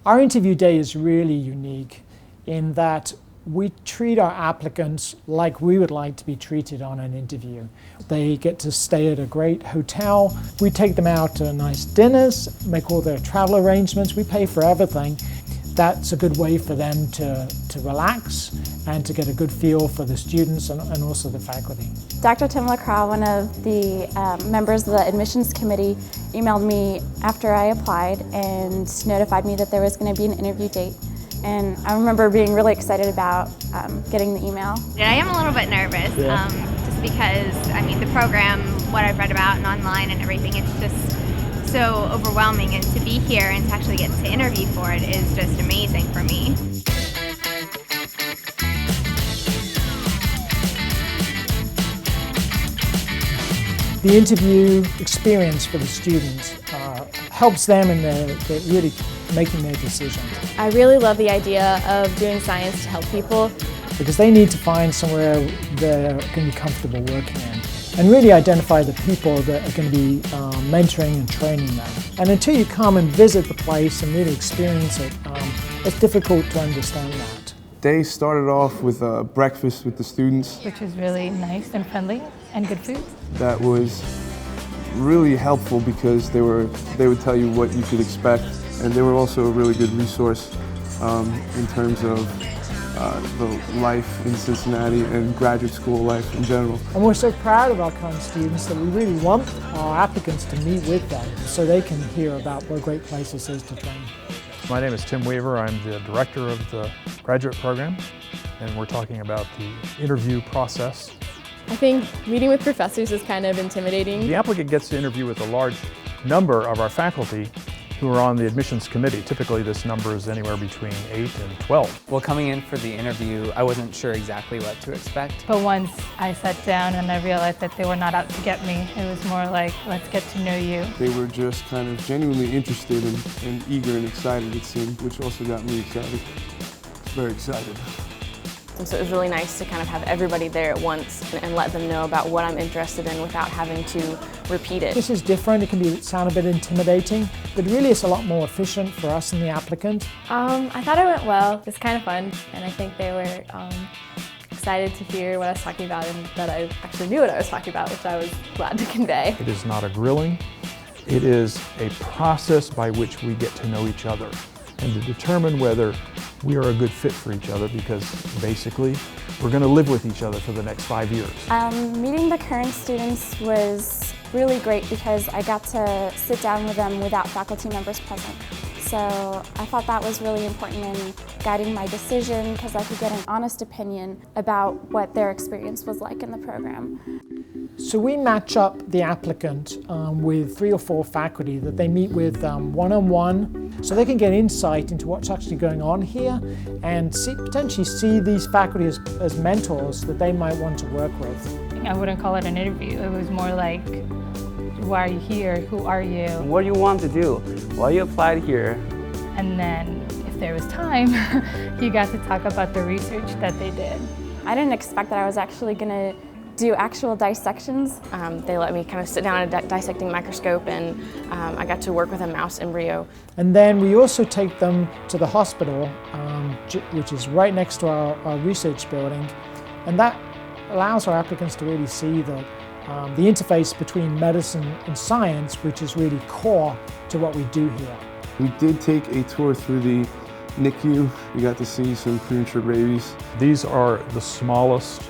Our interview day is really unique in that we treat our applicants like we would like to be treated on an interview. They get to stay at a great hotel. We take them out to nice dinners, make all their travel arrangements. We pay for everything. That's a good way for them to relax and to get a good feel for the students and also the faculty. Dr. Tim LaCroix, one of the members of the admissions committee, emailed me after I applied and notified me that there was going to be an interview date. And I remember being really excited about getting the email. I am a little bit nervous, just because, I mean, the program, what I've read about and online and everything, it's just so overwhelming, and to be here and to actually get to interview for it is just amazing for me. The interview experience for the students helps them in their really making their decisions. I really love the idea of doing science to help people. Because they need to find somewhere they're going to be comfortable working in and really identify the people that are going to be mentoring and training them. And until you come and visit the place and really experience it, it's difficult to understand that. They started off with breakfast with the students. Which was really nice and friendly and good food. That was really helpful because they would tell you what you could expect, and they were also a really good resource in terms of the life in Cincinnati and graduate school life in general. And we're so proud of our current students that we really want our applicants to meet with them so they can hear about what a great place this is to train. My name is Tim Weaver. I'm the director of the graduate program, and we're talking about the interview process. I think meeting with professors is kind of intimidating. The applicant gets to interview with a large number of our faculty who are on the admissions committee. Typically this number is anywhere between 8 and 12. Well, coming in for the interview, I wasn't sure exactly what to expect. But once I sat down and I realized that they were not out to get me, it was more like, let's get to know you. They were just kind of genuinely interested and eager and excited, it seemed, which also got me excited. Very excited. And so it was really nice to kind of have everybody there at once and let them know about what I'm interested in without having to repeat it. This is different. It can sound a bit intimidating, but really it's a lot more efficient for us and the applicant. I thought it went well. It was kind of fun, and I think they were excited to hear what I was talking about and that I actually knew what I was talking about, which I was glad to convey. It is not a grilling. It is a process by which we get to know each other and to determine whether we are a good fit for each other, because basically we're going to live with each other for the next 5 years. Meeting the current students was really great because I got to sit down with them without faculty members present. So I thought that was really important in guiding my decision because I could get an honest opinion about what their experience was like in the program. So we match up the applicant with 3 or 4 faculty that they meet with one-on-one so they can get insight into what's actually going on here and potentially see these faculty as mentors that they might want to work with. I wouldn't call it an interview. It was more like, why are you here? Who are you? What do you want to do? Why you applied here? And then, if there was time, you got to talk about the research that they did. I didn't expect that I was actually going to do actual dissections. They let me kind of sit down at a dissecting microscope, and I got to work with a mouse embryo. And then we also take them to the hospital, which is right next to our research building, and that allows our applicants to really see the interface between medicine and science, which is really core to what we do here. We did take a tour through the NICU. We got to see some premature babies. These are the smallest,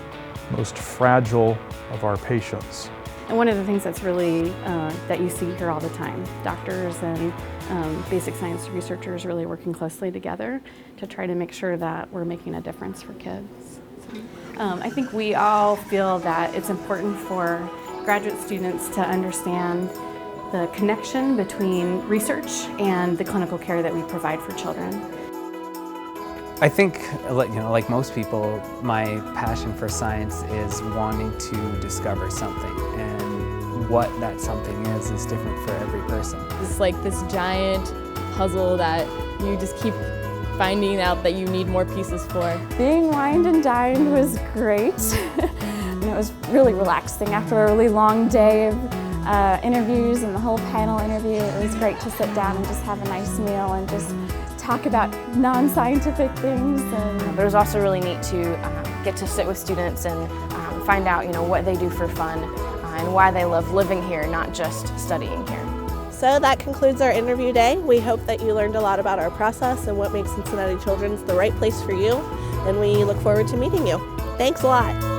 most fragile of our patients. And one of the things that's really, that you see here all the time, doctors and basic science researchers really working closely together to try to make sure that we're making a difference for kids. I think we all feel that it's important for graduate students to understand the connection between research and the clinical care that we provide for children. I think, like most people, my passion for science is wanting to discover something, and what that something is different for every person. It's like this giant puzzle that you just keep finding out that you need more pieces for. Being wined and dined was great. And it was really relaxing after a really long day of interviews and the whole panel interview. It was great to sit down and just have a nice meal and just talk about non-scientific things. But it was also really neat to get to sit with students and find out, what they do for fun and why they love living here, not just studying here. So that concludes our interview day. We hope that you learned a lot about our process and what makes Cincinnati Children's the right place for you, and we look forward to meeting you. Thanks a lot.